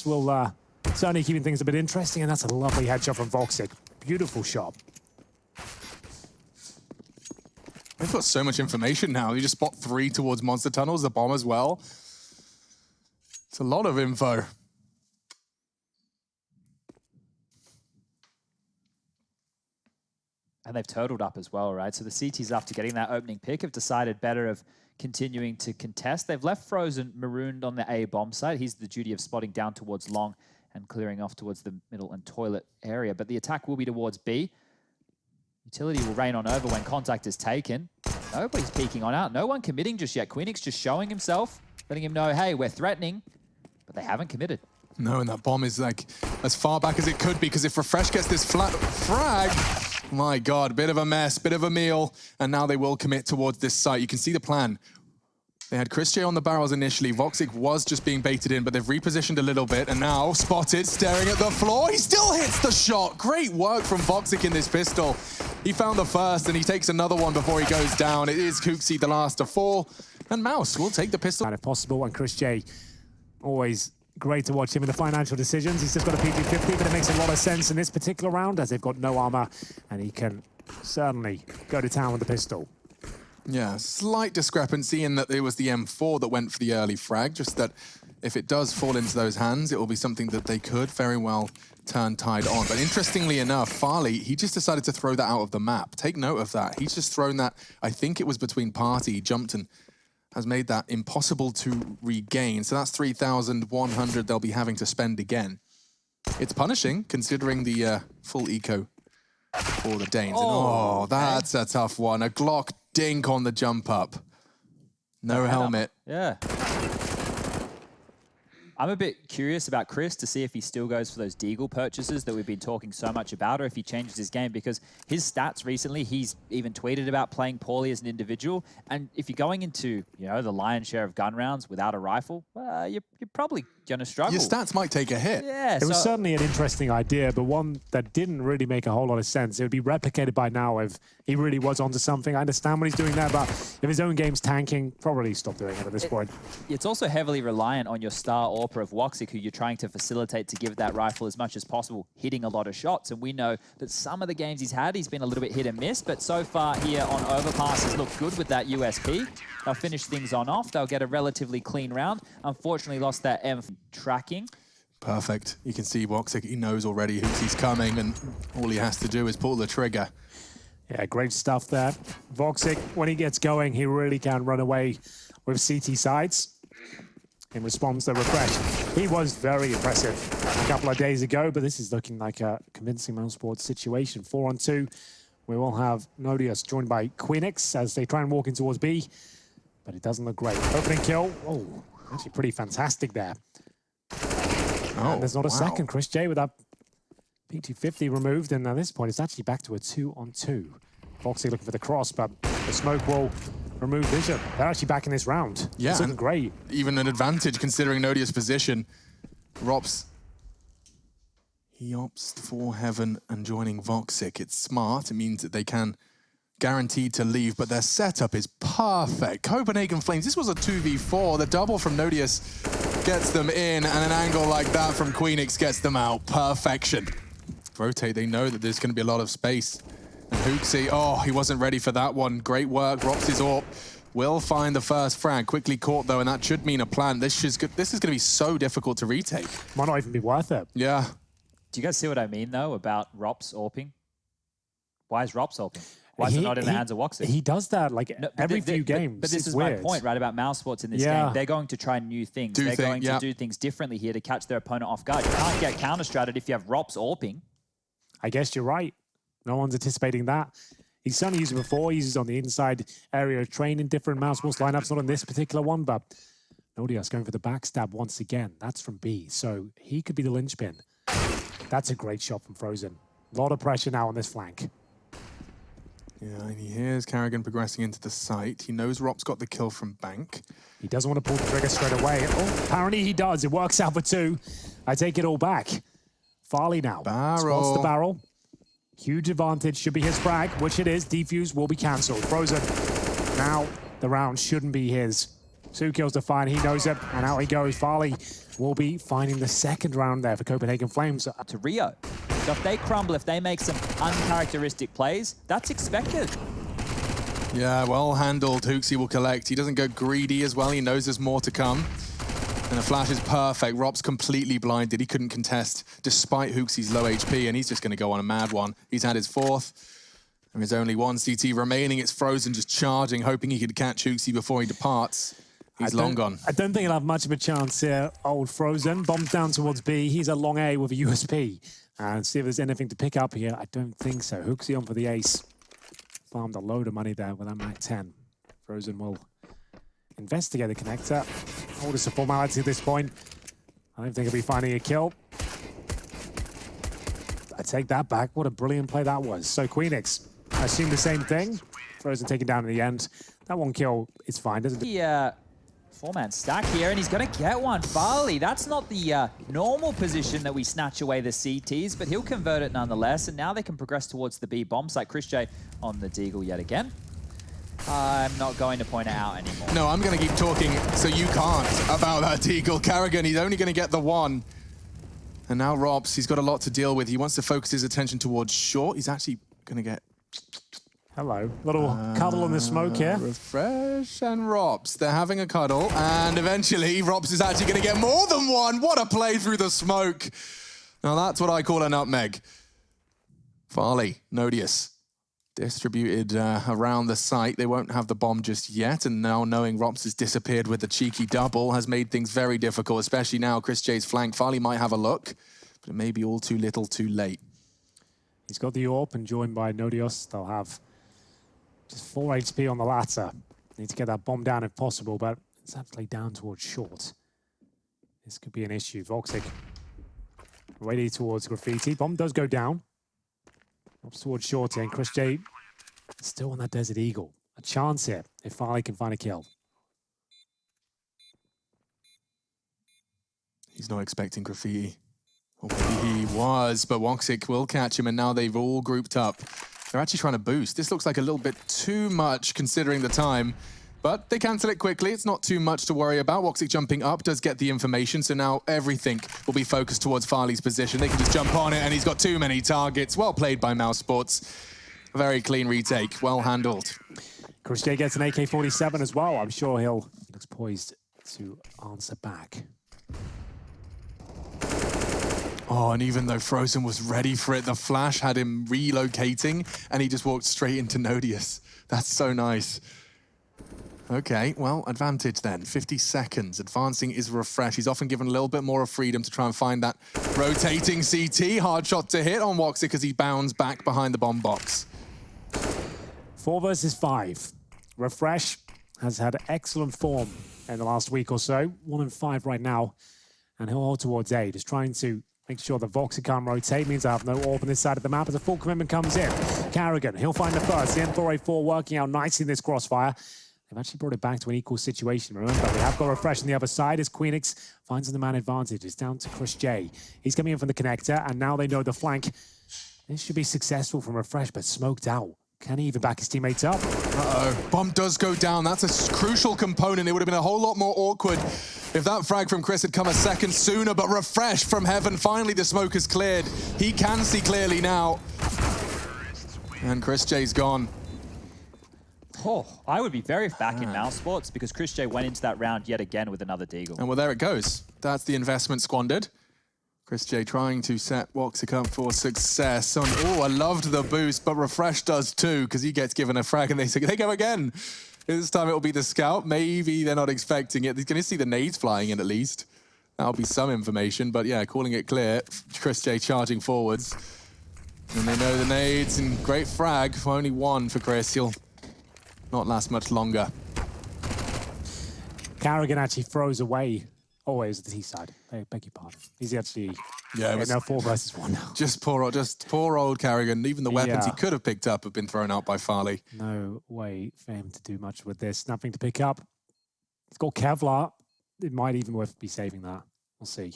Will certainly keeping things a bit interesting, and that's a lovely headshot from Voxic. Beautiful shot. They've got so much information now. You just spot 3 towards Monster Tunnels, the bomb as well. It's a lot of info. And they've turtled up as well, right? So the CTs, after getting that opening pick, have decided better of continuing to contest. They've left Frozen marooned on the A bomb site. He's the duty of spotting down towards long and clearing off towards the middle and toilet area. But the attack will be towards B. Utility will rain on over when contact is taken. Nobody's peeking on out. No one committing just yet. Queenix just showing himself, letting him know, hey, we're threatening. But they haven't committed. No, and that bomb is like as far back as it could be, because if Refresh gets this flat frag, my God, bit of a mess, bit of a meal. And now they will commit towards this site. You can see the plan. They had Chris J on the barrels initially. Voxic was just being baited in, but they've repositioned a little bit. And now Spotted staring at the floor. He still hits the shot. Great work from Voxic in this pistol. He found the first, and he takes another one before he goes down. It is Kooksy, the last to fall. And Mouse will take the pistol. And if possible, and Chris J, always great to watch him in the financial decisions. He's just got a PG-50, but it makes a lot of sense in this particular round, as they've got no armor, and he can certainly go to town with the pistol. Yeah, slight discrepancy in that it was the M4 that went for the early frag, just that if it does fall into those hands, it will be something that they could very well turn tide on. But interestingly enough, Farley, he just decided to throw that out of the map. Take note of that. He's just thrown that, I think it was between party, he jumped and has made that impossible to regain. So that's 3,100 they'll be having to spend again. It's punishing, considering the full eco for the Danes. Oh, and that's a tough one. A Glock dink on the jump up. No helmet. Yeah. I'm a bit curious about Chris to see if he still goes for those Deagle purchases that we've been talking so much about, or if he changes his game, because his stats recently, he's even tweeted about playing poorly as an individual. And if you're going into, you know, the lion's share of gun rounds without a rifle, you're probably going to struggle. Your stats might take a hit. Yeah. It was certainly an interesting idea, but one that didn't really make a whole lot of sense. It would be replicated by now if he really was onto something. I understand what he's doing there, but if his own game's tanking, probably stop doing it at this point. It's also heavily reliant on your star AWPer of Woxic, who you're trying to facilitate to give that rifle as much as possible, hitting a lot of shots. And we know that some of the games he's had, he's been a little bit hit and miss, but so far here on Overpass has looked good with that USP. They'll finish things on off. They'll get a relatively clean round. Unfortunately, lost that M tracking. Perfect. You can see Woxic, he knows already who's coming, and all he has to do is pull the trigger. Yeah, great stuff there. Voxic, when he gets going, he really can run away with CT sides. In response to Refresh, he was very impressive a couple of days ago, but this is looking like a convincing Mousesports situation. 4-on-2. We will have Nodius joined by Queenix as they try and walk in towards B, but it doesn't look great. Opening kill. Oh, actually pretty fantastic there. Oh, and there's not a wow. second. Chris J with that PT50 removed, and at this point it's actually back to a 2-on-2. Foxy looking for the cross, but the smoke will remove vision. They're actually back in this round. Yeah, it's looking great. Even an advantage considering Nodia's position. Rops, he opts for Heaven and joining Voxic. It's smart. It means that they can guaranteed to leave, but their setup is perfect. Copenhagen Flames, this was a 2v4. The double from Nodius gets them in, and an angle like that from Queenix gets them out. Perfection. Rotate, they know that there's going to be a lot of space. And Hooksy, oh, he wasn't ready for that one. Great work. Rops his AWP. Will find the first frag. Quickly caught, though, and that should mean a plan. This is going to be so difficult to retake. Might not even be worth it. Yeah. Do you guys see what I mean, though, about Rops AWPing? Why is Rops AWPing? Why is it not in the hands of Woxic? He does that like every few games. But this is weird. my point, right, about Mousesports in this game. They're going to try new things. They're going to do things differently here to catch their opponent off guard. You can't get counter-stratted if you have Rops AWPing. I guess you're right. No one's anticipating that. He's certainly used it before. He uses it on the inside area of train in different Mousesports lineups, not on this particular one, but Nodius going for the backstab once again. That's from B, so he could be the linchpin. That's a great shot from Frozen. A lot of pressure now on this flank. Yeah, and he hears Carrigan progressing into the site. He knows Rop's got the kill from Bank. He doesn't want to pull the trigger straight away. Oh, apparently he does. It works out for 2. I take it all back. Farley now. Barrel. Spots the barrel. Huge advantage. Should be his frag, which it is. Defuse will be cancelled. Frozen. Now the round shouldn't be his. 2 kills to find, he knows it, and out he goes. Farley will be finding the second round there for Copenhagen Flames. To RIO. So if they crumble, if they make some uncharacteristic plays, that's expected. Yeah, well handled. Hooksy will collect. He doesn't go greedy as well. He knows there's more to come. And the flash is perfect. Rob's completely blinded. He couldn't contest despite Hooksy's low HP, and he's just going to go on a mad one. He's had his 4th. And there's only 1 CT remaining. It's Frozen just charging, hoping he could catch Hooksy before he departs. He's long gone. I don't think he'll have much of a chance here. Old Frozen bombs down towards B. He's a long A with a USP. And see if there's anything to pick up here. I don't think so. Hooksy on for the ace. Farmed a load of money there with that Mac 10. Frozen will investigate the connector. Hold is a formality at this point. I don't think he'll be finding a kill. I take that back. What a brilliant play that was. So Queenix, I assume the same thing. Frozen taken down in the end. That 1 kill is fine, doesn't it? Yeah. 4-man stack here, and he's going to get one. Farley, that's not the normal position that we snatch away the CTs, but he'll convert it nonetheless, and now they can progress towards the B bomb site. Chris J on the Deagle yet again. I'm not going to point it out anymore. No, I'm going to keep talking so you can't about that Deagle. Carrigan, he's only going to get the 1. And now Robs, he's got a lot to deal with. He wants to focus his attention towards short. He's actually going to get... Hello. Little cuddle in the smoke here. Refresh and Robs. They're having a cuddle. And eventually, Robs is actually going to get more than 1. What a play through the smoke. Now, that's what I call a nutmeg. Farley, Nodius, distributed around the site. They won't have the bomb just yet. And now knowing Robs has disappeared with the cheeky double has made things very difficult, especially now Chris J's flank. Farley might have a look, but it may be all too little too late. He's got the AWP and joined by Nodius. They'll have just 4 HP on the latter. Need to get that bomb down if possible, but it's actually down towards short. This could be an issue. Voxic ready towards Graffiti. Bomb does go down. Drops towards short here, and Chris J still on that Desert Eagle. A chance here if Farley can find a kill. He's not expecting Graffiti. Or maybe he was, but Voxic will catch him, and now they've all grouped up. They're actually trying to boost. This looks like a little bit too much considering the time, but they cancel it quickly. It's not too much to worry about. Voxic jumping up does get the information, so now everything will be focused towards Farley's position. They can just jump on it, and he's got too many targets. Well played by Mousesports. A very clean retake, well handled. Chris J gets an AK-47 as well. I'm sure he looks poised to answer back. Oh, and even though Frozen was ready for it, the flash had him relocating, and he just walked straight into Nodius. That's so nice. Okay, well, advantage then. 50 seconds. Advancing is Refresh. He's often given a little bit more of freedom to try and find that rotating CT. Hard shot to hit on Voxic as he bounds back behind the bomb box. 4 versus 5. Refresh has had excellent form in the last week or so. 1 and 5 right now. And he'll hold towards A, just trying to make sure the Voxic can't rotate. Means I have no AWP on this side of the map as a full commitment comes in. Carrigan, he'll find the first. The M4A4 working out nicely in this crossfire. They've actually brought it back to an equal situation. Remember, we have got Refresh on the other side as Queenix finds the man advantage. It's down to Chris J. He's coming in from the connector, and now they know the flank. This should be successful from Refresh, but smoked out. Can he even back his teammates up? Uh-oh. Bomb does go down. That's a crucial component. It would have been a whole lot more awkward if that frag from Chris had come a second sooner, but Refresh from heaven. Finally, the smoke is cleared. He can see clearly now. And Chris J's gone. Oh, I would be very back in Mousesports because Chris J went into that round yet again with another Deagle. And well, there it goes. That's the investment squandered. Chris J trying to set Voxic up for success. Oh, I loved the boost, but Refresh does too, because he gets given a frag and they go again. This time it'll be the scout. Maybe they're not expecting it. They're going to see the nades flying in at least. That'll be some information, but yeah, calling it clear. Chris J charging forwards. And they know the nades, and great frag. Only 1 for Chris. He'll not last much longer. Carrigan actually throws away. Oh, it was the T side. I beg your pardon. He's actually now 4 versus 1 now. Just poor old Carrigan. Even the weapons he could have picked up have been thrown out by Farley. No way for him to do much with this. Nothing to pick up. It's got Kevlar. It might even worth be saving that. We'll see.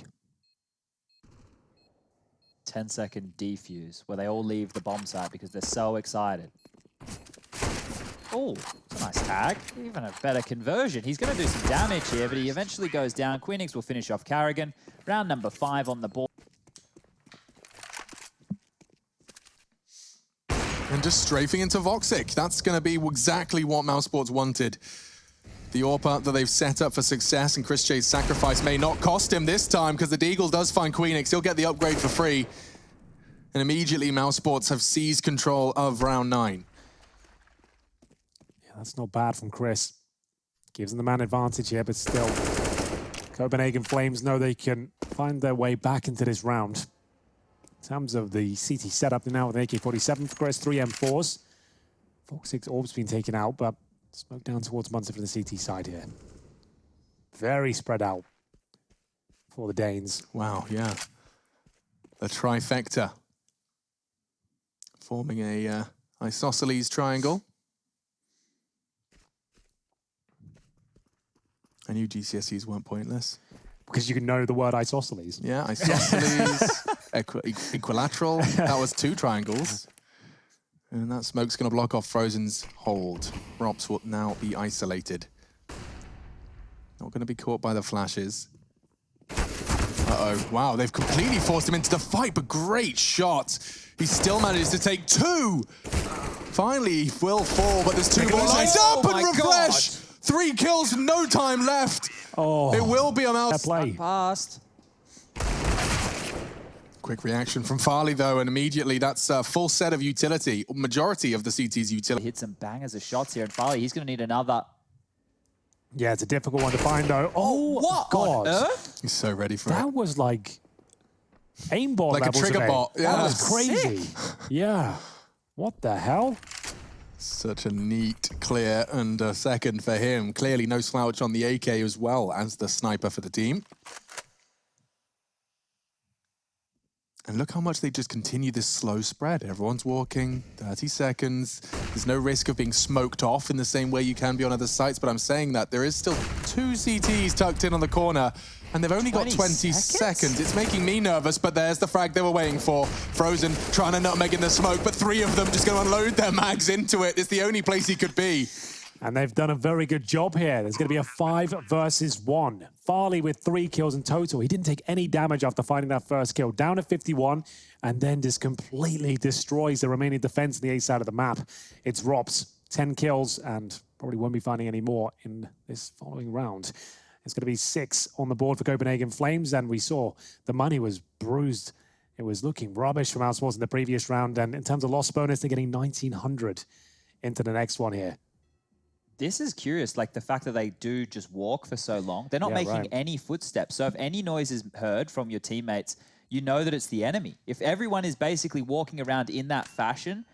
10-second defuse where they all leave the bomb site because they're so excited. Oh, it's a nice tag. Even a better conversion. He's going to do some damage here, but he eventually goes down. Queenix will finish off Carrigan. Round number 5 on the board. And just strafing into Voxic. That's going to be exactly what Mousesports wanted. The AWP that they've set up for success, and Chris J's sacrifice may not cost him this time because the Deagle does find Queenix. He'll get the upgrade for free. And immediately Mousesports have seized control of round 9. Yeah, that's not bad from Chris. Gives them the man advantage here, but still, Copenhagen Flames know they can find their way back into this round. In terms of the CT setup now with an AK-47 for Chris, 3 M4s. Voxic's orb's been taken out, but smoke down towards Munster for the CT side here. Very spread out for the Danes. Wow, yeah. The trifecta. Forming a isosceles triangle. I knew GCSEs weren't pointless. Because you can know the word isosceles. Yeah, isosceles, equilateral. That was 2 triangles. And that smoke's going to block off Frozen's hold. Rops will now be isolated. Not going to be caught by the flashes. Uh-oh. Wow, they've completely forced him into the fight, but great shot. He still manages to take 2. Finally, he will fall, but there's 2 more lined up and refresh. 3 kills, no time left. Oh, it will be a mouse play. Passed. Quick reaction from Farley, though, and immediately that's a full set of utility, majority of the CT's utility. Hit some bangers of shots here, and Farley, he's going to need another. Yeah, it's a difficult one to find, though. Oh, what God. on earth? He's so ready for it. That was like aimbot like a levels trigger of bot. aim. Yeah. That was crazy. Yeah. What the hell? Such a neat clear and a second for him. Clearly no slouch on the AK as well as the sniper for the team. And look how much they just continue this slow spread. Everyone's walking, 30 seconds. There's no risk of being smoked off in the same way you can be on other sites, but I'm saying that there is still 2 CTs tucked in on the corner, and they've only got 20 seconds. It's making me nervous, but there's the frag they were waiting for. Frozen trying to nutmeg in the smoke, but 3 of them just going to unload their mags into it. It's the only place he could be. And they've done a very good job here. There's going to be a 5 versus 1. Farley with 3 kills in total. He didn't take any damage after finding that first kill. Down to 51, and then just completely destroys the remaining defense on the A side of the map. It's Rops, 10 kills, and probably won't be finding any more in this following round. It's going to be 6 on the board for Copenhagen Flames, and we saw the money was bruised. It was looking rubbish from Mousesports in the previous round, and in terms of loss bonus, they're getting 1,900 into the next one here. This is curious, like the fact that they do just walk for so long. They're not making any footsteps. So if any noise is heard from your teammates, you know that it's the enemy. If everyone is basically walking around in that fashion,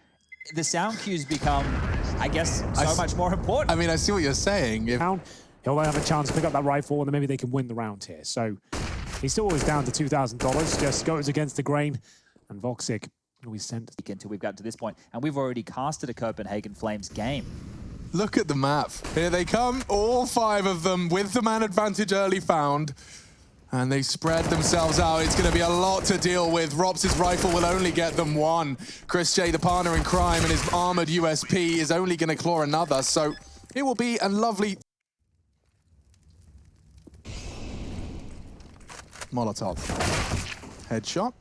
the sound cues become, I guess, so much more important. I mean, I see what you're saying. He'll have a chance to pick up that rifle, and then maybe they can win the round here. So he's still always down to $2,000. Just goes against the grain, and Voxic always sent until we've got to this point, and we've already casted a Copenhagen Flames game. Look at the map. Here they come, all 5 of them with the man advantage early found. And they spread themselves out. It's going to be a lot to deal with. Rops' rifle will only get them 1. Chris J, the partner in crime, and his armored USP is only going to claw another. So it will be a lovely Molotov. Headshot.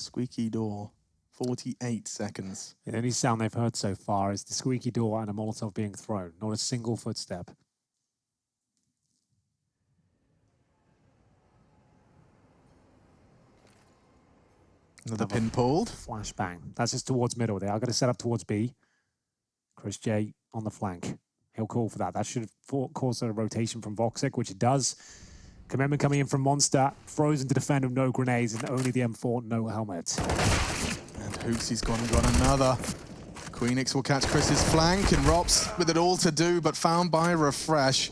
Squeaky door, 48 seconds. The only sound they've heard so far is the squeaky door and a Molotov being thrown, not a single footstep. Another pin pulled. Flashbang. That's just towards middle. They are going to set up towards B. Chris J on the flank. He'll call for that. That should cause a rotation from Voxic, which it does. Commitment coming in from Monster. Frozen to defend with no grenades and only the M4, no helmet. And Hooksy's gone and got another. Queenix will catch Chris's flank, and Rops with it all to do, but found by Refresh.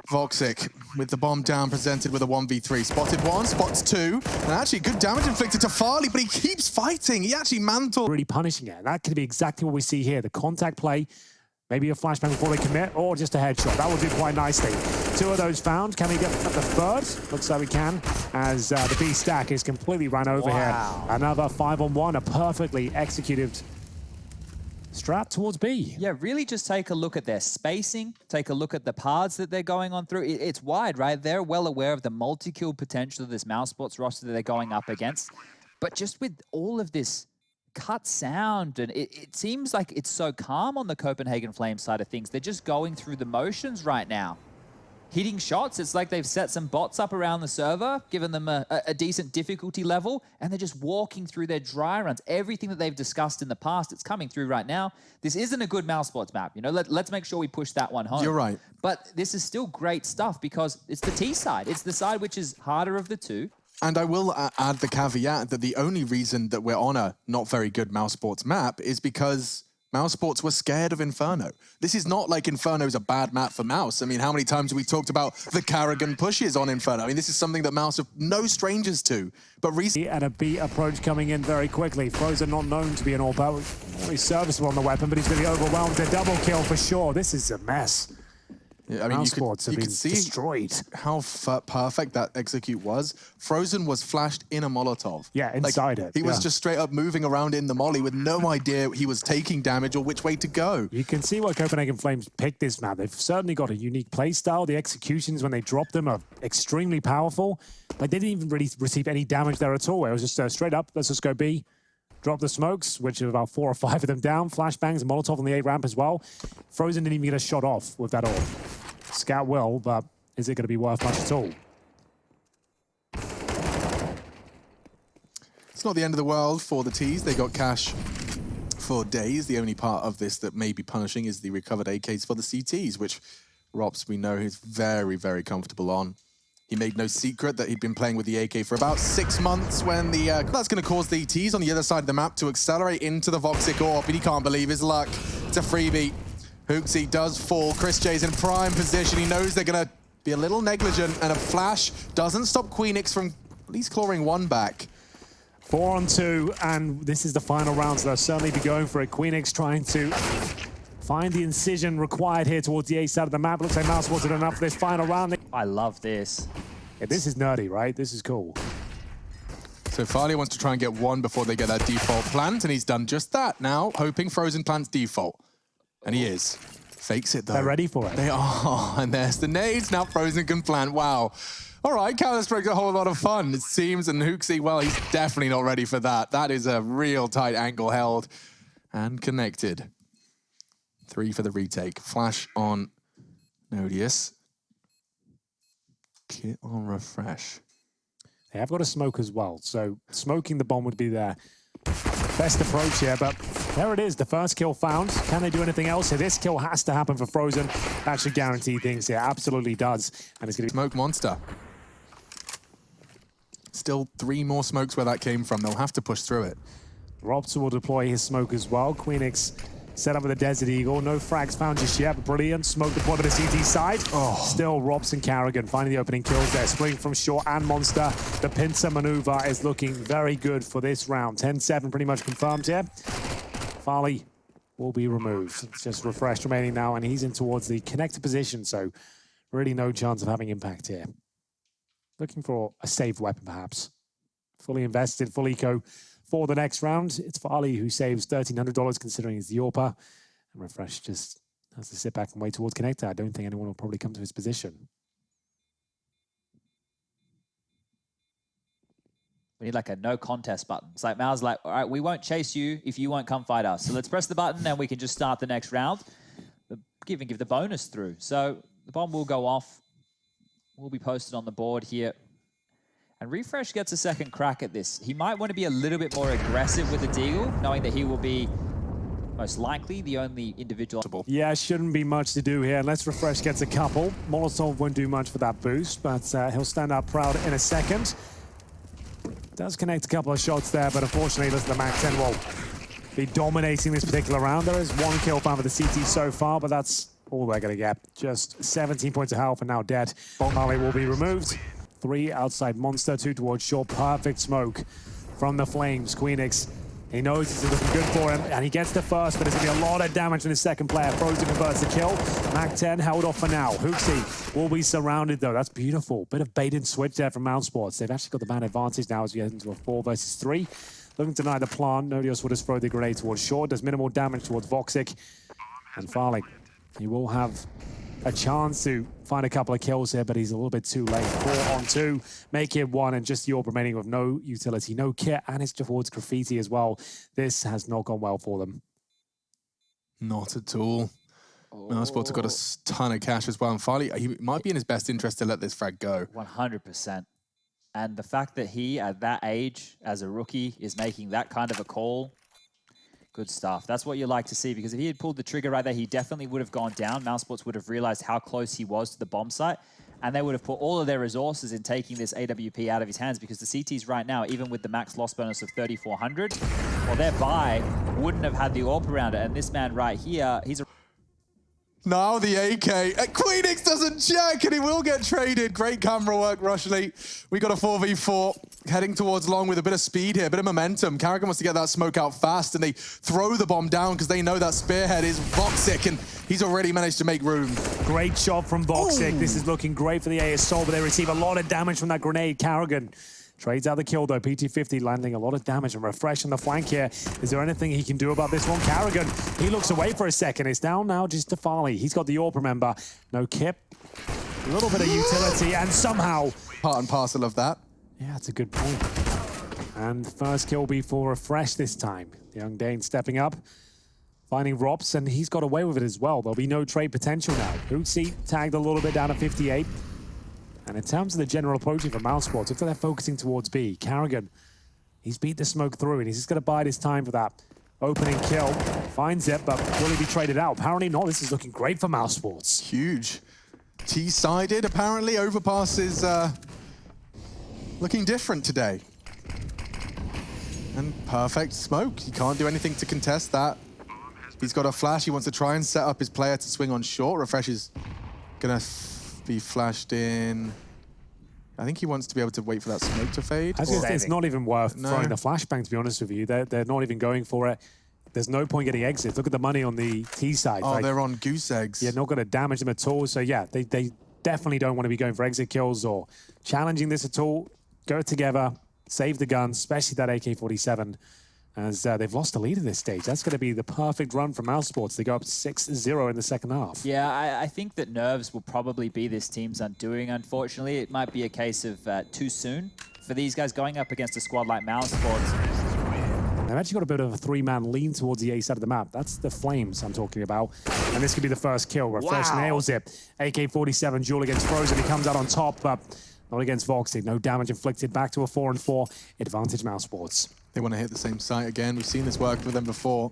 Voxic with the bomb down, presented with a 1v3. Spotted 1, spots 2, and actually good damage inflicted to Farley, but he keeps fighting. He actually mantled. Really punishing it. That could be exactly what we see here. The contact play, Maybe a flashbang before they commit, or just a headshot. That will do quite nicely. 2 of those found. Can we get the third? Looks like we can, as the B stack is completely run over here. Another 5-on-1, a perfectly executed strat towards B. Yeah, really just take a look at their spacing, take a look at the paths that they're going on through. It's wide, right? They're well aware of the multi-kill potential of this Mousesports roster that they're going up against. But just with all of this cut sound, and it seems like it's so calm on the Copenhagen Flames side of things. They're just going through the motions right now. Hitting shots, it's like they've set some bots up around the server, given them a decent difficulty level, and they're just walking through their dry runs. Everything that they've discussed in the past, it's coming through right now. This isn't a good Mousesports map. You know, let's make sure we push that one home. You're right. But this is still great stuff because it's the T side. It's the side which is harder of the two. And I will add the caveat that the only reason that we're on a not very good Mousesports map is because Mousesports were scared of Inferno. This is not like Inferno's a bad map for Mouse. I mean, how many times have we talked about the Carrigan pushes on Inferno? I mean, this is something that Mouse are no strangers to. But recently... And a B approach coming in very quickly. Frozen not known to be an all-power. Very serviceable on the weapon, but he's going to be overwhelmed. A double kill for sure. This is a mess. Yeah, I mean, Mousesports have been see destroyed. How perfect that execute was. Frozen was flashed in a Molotov. Yeah, inside it. He was just straight up moving around in the molly with no idea he was taking damage or which way to go. You can see why Copenhagen Flames picked this map. They've certainly got a unique play style. The executions when they drop them are extremely powerful. But they didn't even really receive any damage there at all. It was just straight up, let's just go B. Drop the smokes, which are about 4 or 5 of them down. Flashbangs, Molotov on the A ramp as well. Frozen didn't even get a shot off with that all. Scout will, but is it going to be worth much at all? It's not the end of the world for the T's. They got cash for days. The only part of this that may be punishing is the recovered AKs for the CTs, which Rops, we know, he's very, very comfortable on. He made no secret that he'd been playing with the AK for about 6 months when the... that's going to cause the T's on the other side of the map to accelerate into the Voxic AWP, and he can't believe his luck. It's a freebie. Hooksy does fall. Chris J's in prime position. He knows they're going to be a little negligent, and a flash doesn't stop Queenix from at least clawing one back. 4 on 2, and this is the final round, so they'll certainly be going for it. Queenix trying to find the incision required here towards the A side of the map. Looks like Mouse wasn't enough for this final round. I love this. Yeah, this is nerdy, right? This is cool. So Farley wants to try and get one before they get that default plant, and he's done just that now, hoping Frozen plants default. And he is. Fakes it, though. They're ready for it. They are, and there's the nades. Now Frozen can plant. Wow. All right, Counter-Strike's a whole lot of fun, it seems, and Hooksy, well, he's definitely not ready for that. That is a real tight angle held and connected. 3 for the retake. Flash on Nodius. Kit on Refresh. They have got a smoke as well, so smoking the bomb would be their best approach here, but there it is, the first kill found. Can they do anything else here? This kill has to happen for Frozen. That should guarantee things here, absolutely does. And it's going to be Smoke monster. Still 3 more smokes where that came from. They'll have to push through it. Robson will deploy his smoke as well. Queenix set up with a Desert Eagle. No frags found just yet, but brilliant. Smoke deployed to the CT side. Still Robson Carrigan finding the opening kills there. Splitting from short and Monster. The pincer maneuver is looking very good for this round. 10-7 pretty much confirmed here. Farley will be removed. It's just Refresh remaining now, and he's in towards the connector position, so really no chance of having impact here. Looking for a saved weapon, perhaps. Fully invested, full eco for the next round. It's Farley who saves $1,300 considering he's the AWPer. And Refresh just has to sit back and wait towards connector. I don't think anyone will probably come to his position. We need like a no contest button. It's like Mal's like, all right, we won't chase you if you won't come fight us. So let's press the button and we can just start the next round. Give the bonus through. So the bomb will go off. Will be posted on the board here. And Refresh gets a second crack at this. He might want to be a little bit more aggressive with the Deagle, knowing that he will be most likely the only individual. Yeah, shouldn't be much to do here unless Refresh gets a couple. Molotov won't do much for that boost, but he'll stand up proud in a second. Does connect a couple of shots there, but unfortunately, listen, the Mac 10 will be dominating this particular round. There is 1 kill found for the CT so far, but that's all they're going to get. Just 17 points of health and now dead. Harley will be removed. 3 outside Monster, 2 towards short. Perfect smoke from the Flames. Queenix He knows this is looking good for him, and he gets the first, but there's going to be a lot of damage from the second player. Frozen converts the kill. Mac 10 held off for now. Hooksy will be surrounded, though. That's beautiful. Bit of bait and switch there from Mousesports. They've actually got the man advantage now as we head into a 4 versus 3. Looking to deny the plant. Nodios will just throw the grenade towards short. Does minimal damage towards Voxic. And Farley, he will have a chance to find a couple of kills here, but he's a little bit too late. 4 on 2, make it 1, and just the orb remaining with no utility, no kit, and it's towards Graffiti as well. This has not gone well for them. Not at all. Mousesports have got a ton of cash as well, and Farley, he might be in his best interest to let this frag go. 100%. And the fact that he, at that age, as a rookie, is making that kind of a call, good stuff. That's what you like to see, because if he had pulled the trigger right there, he definitely would have gone down. Mousesports would have realized how close he was to the bomb site, and they would have put all of their resources in taking this AWP out of his hands, because the CTs right now, even with the max loss bonus of 3,400, well, their buy wouldn't have had the AWP around it. And this man right here, he's a... Now the AK. Queenix doesn't check, and he will get traded. Great camera work, Rushley. We got a 4v4 heading towards long with a bit of speed here, a bit of momentum. Carrigan wants to get that smoke out fast, and they throw the bomb down because they know that spearhead is Voxic, and he's already managed to make room. Great shot from Voxic. This is looking great for the A Assault, but they receive a lot of damage from that grenade. Carrigan trades out the kill, though. PT50 landing a lot of damage, and Refresh on the flank here. Is there anything he can do about this one? Carrigan, he looks away for a second. It's down now just to Farley. He's got the AWP, remember. No kip. A little bit of utility, and somehow... Part and parcel of that. Yeah, that's a good point. And the first kill will be for Refresh this time. The young Dane stepping up, finding Rops, and he's got away with it as well. There'll be no trade potential now. Hooksy tagged a little bit down at 58. And in terms of the general approaching for Mousesports, if they're focusing towards B, Carrigan, he's beat the smoke through, and he's just going to bide his time for that opening kill. Finds it, but will he be traded out? Apparently not. This is looking great for Mousesports. Huge. T-sided, apparently. Overpass is looking different today. And perfect smoke. He can't do anything to contest that. He's got a flash. He wants to try and set up his player to swing on short. Refresh is going to be flashed in. I think he wants to be able to wait for that smoke to fade. It's not even worth throwing the flashbang, to be honest with you. They're not even going for it. There's no point getting exits. Look at the money on the T side. Oh, like, they're on goose eggs. You're not going to damage them at all. So yeah, they definitely don't want to be going for exit kills or challenging this at all. Go together, save the guns, especially that AK-47. As they've lost the lead at this stage. That's going to be the perfect run for Mousesports. They go up 6-0 in the second half. Yeah, I think that nerves will probably be this team's undoing, unfortunately. It might be a case of too soon for these guys going up against a squad like Mousesports. They've actually got a bit of a 3-man lean towards the A side of the map. That's the Flames I'm talking about. And this could be the first kill. Refresh nails it. AK-47 duel against Frozen. He comes out on top, but not against Voxic. No damage inflicted. Back to a 4-4. Advantage Mousesports. They want to hit the same site again. We've seen this work with them before.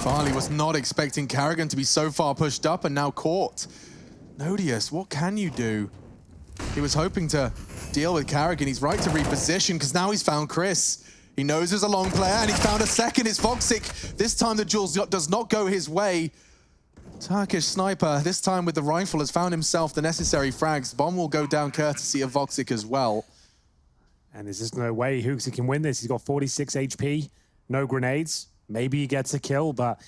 Farley was not expecting Carrigan to be so far pushed up and now caught. Nodius, what can you do? He was hoping to deal with Carrigan. He's right to reposition because now he's found Chris. He knows there's a long player and he's found a second. It's Voxic. This time the duel does not go his way. Turkish sniper, this time with the rifle, has found himself the necessary frags. Bomb will go down courtesy of Voxic as well. And there's just no way Hooksy can win this. He's got 46 HP, no grenades. Maybe he gets a kill, but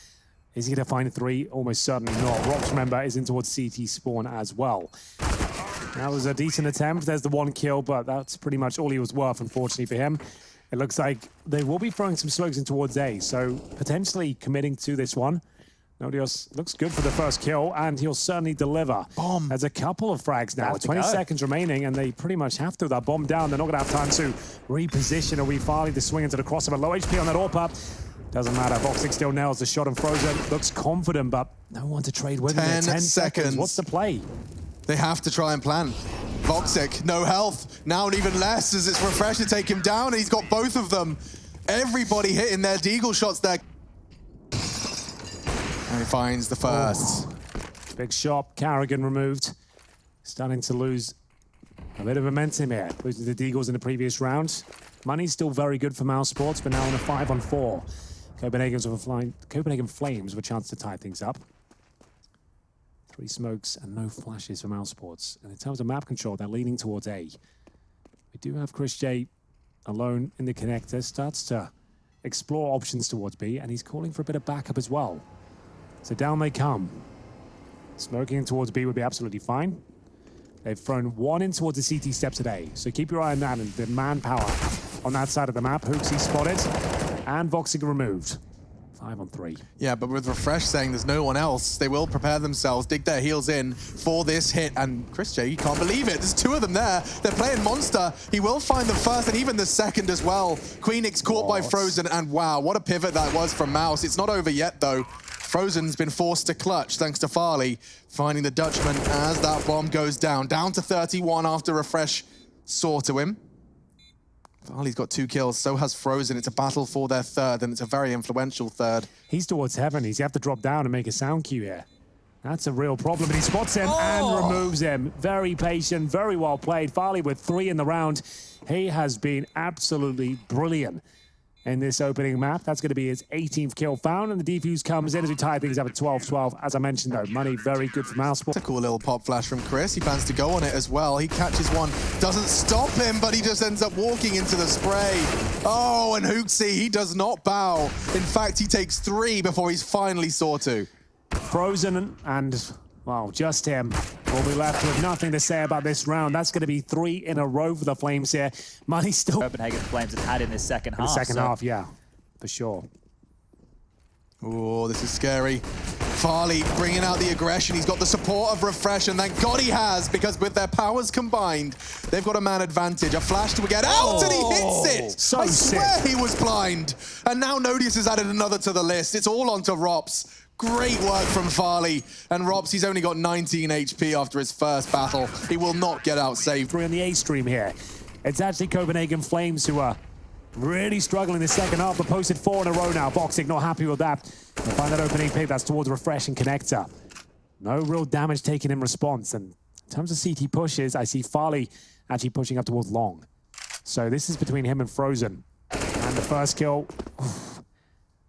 is he going to find 3? Almost certainly not. Rops, remember, is in towards CT spawn as well. That was a decent attempt. There's the 1 kill, but that's pretty much all he was worth, unfortunately for him. It looks like they will be throwing some smokes in towards A, so potentially committing to this one. Nodios looks good for the first kill, and he'll certainly deliver. Bomb. There's a couple of frags now, 20 seconds remaining, and they pretty much have to. That bomb down, they're not going to have time to reposition. Or we Farley to swing into the crossover. Low HP on that AWP. Doesn't matter. Voxic still nails the shot, and Frozen looks confident, but no one to trade with him. 10 seconds. What's the play? They have to try and plan. Voxic, no health. Now even less as it's Refresh to take him down, and he's got both of them. Everybody hitting their deagle shots there. And he finds the first. Big shot. Carrigan removed. Starting to lose a bit of momentum here. Losing the Deagles in the previous round. Money's still very good for Mousesports, but now on a 5-on-4. Copenhagen Flames with a chance to tie things up. 3 smokes and no flashes for Mousesports. And in terms of map control, they're leaning towards A. We do have Chris J alone in the connector, starts to explore options towards B, and he's calling for a bit of backup as well. So down they come. Smoking in towards B would be absolutely fine. They've thrown one in towards the CT steps at A, so keep your eye on that and the manpower on that side of the map. Hooksy spotted, and Voxic removed. 5 on 3. Yeah, but with Refresh saying there's no one else, they will prepare themselves, dig their heels in for this hit. And Chris J, you can't believe it. There's 2 of them there. They're playing Monster. He will find the first and even the second as well. Queenix caught by Frozen, and wow, what a pivot that was from Mouse. It's not over yet, though. Frozen's been forced to clutch thanks to Farley finding the Dutchman as that bomb goes down. Down to 31 after Refresh saw to him. Farley's got 2 kills, so has Frozen. It's a battle for their third, and it's a very influential third. He's towards heaven. He's have to drop down and make a sound cue here. That's a real problem, and he spots him and removes him. Very patient, very well played. Farley with 3 in the round. He has been absolutely brilliant in this opening map. That's going to be his 18th kill found, and the defuse comes in as we tie things up at 12-12. As I mentioned, though, money very good for Mousesports. A cool little pop flash from Chris. He plans to go on it as well. He catches one, doesn't stop him, but he just ends up walking into the spray. Oh, and Hooksy, he does not bow. In fact, he takes 3 before he's finally saw to. Frozen and, well, just him will be left with nothing to say about this round. That's going to be 3 in a row for the Flames here. Money still... Copenhagen Flames have had in this second half. In the second half, yeah, for sure. Oh, this is scary. Farley bringing out the aggression. He's got the support of Refresh, and thank God he has, because with their powers combined, they've got a man advantage. A flash to get out, and he hits it! So I swear sick. he was blind. And now Nodius has added another to the list. It's all onto Rops. Great work from Farley. And Rops, he's only got 19 HP after his first battle. He will not get out safe. 3 on the A stream here. It's actually Copenhagen Flames who are really struggling in the second half, but posted 4 in a row now. Voxic not happy with that. They'll find that opening pick. That's towards Refresh and Connector. No real damage taken in response. And in terms of CT pushes, I see Farley actually pushing up towards Long. So this is between him and Frozen. And the first kill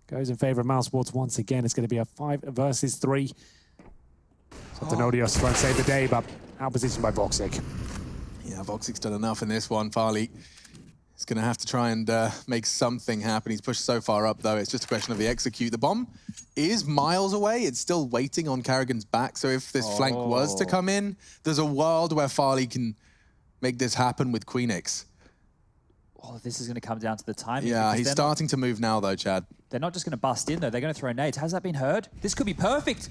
goes in favor of Mousesports once again. It's going to be a 5 versus 3. So Nodius won't save the day, but outpositioned by Voxic. Yeah, Voxic's done enough in this one. Farley is going to have to try and make something happen. He's pushed so far up, though. It's just a question of the execute. The bomb is miles away. It's still waiting on Carrigan's back. So if this flank was to come in, there's a world where Farley can make this happen with Queenix. Oh, this is going to come down to the timing. Yeah, he's starting to move now, though, Chad. They're not just going to bust in, though. They're going to throw nades. Has that been heard? This could be perfect.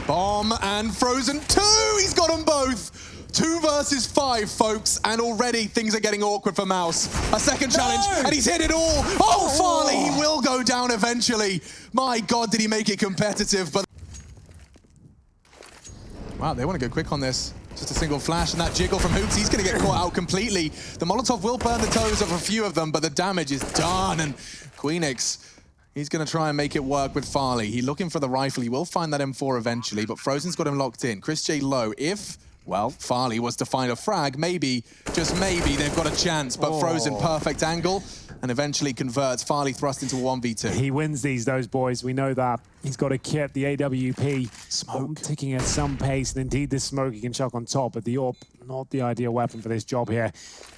Bomb and Frozen 2! He's got them both! 2 versus 5, folks, and already things are getting awkward for Mouse. A second challenge, and he's hit it all! Oh, Farley, he will go down eventually. My God, did he make it competitive, but... Wow, they want to go quick on this. Just a single flash, and that jiggle from Hoops, he's going to get caught out completely. The Molotov will burn the toes of a few of them, but the damage is done, and Queenix, he's going to try and make it work with Farley. He's looking for the rifle. He will find that M4 eventually, but Frozen's got him locked in. Chris J low. If, well, Farley was to find a frag, maybe, just maybe, they've got a chance, but Frozen, perfect angle, and eventually converts. Farley thrust into a 1v2. He wins those boys. We know that. He's got a kit, the AWP. Smoke. Ticking at some pace, and indeed this smoke he can chuck on top, but the AWP, not the ideal weapon for this job here.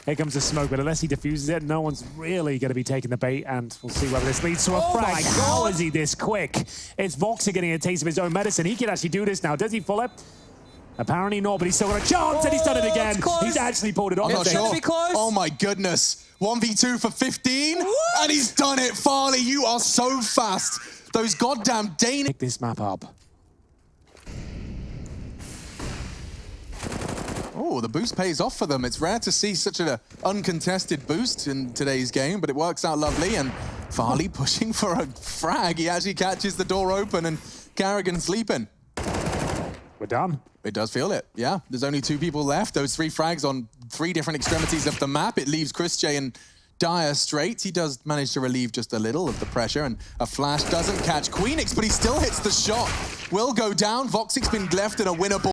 Here comes the smoke, but unless he defuses it, no one's really going to be taking the bait, and we'll see whether this leads to a frag. How is he this quick? It's Voxic getting a taste of his own medicine. He can actually do this now. Does he pull it? Apparently not, but he's still got a chance, and he's done it again. He's actually pulled it off. I'm not sure. Be close. Oh my goodness. 1v2 for 15, and he's done it. Farley, you are so fast. Those goddamn Danish... Pick this map up. Oh, the boost pays off for them. It's rare to see such an uncontested boost in today's game, but it works out lovely, and Farley pushing for a frag. He actually catches the door open, and Carrigan sleeping. We're done. It does feel it, yeah. There's only 2 people left. Those 3 frags on 3 different extremities of the map. It leaves Chris J and Dyer straight. He does manage to relieve just a little of the pressure, and a flash doesn't catch Queenix, but he still hits the shot. Will go down. Voxic's been left in a winnable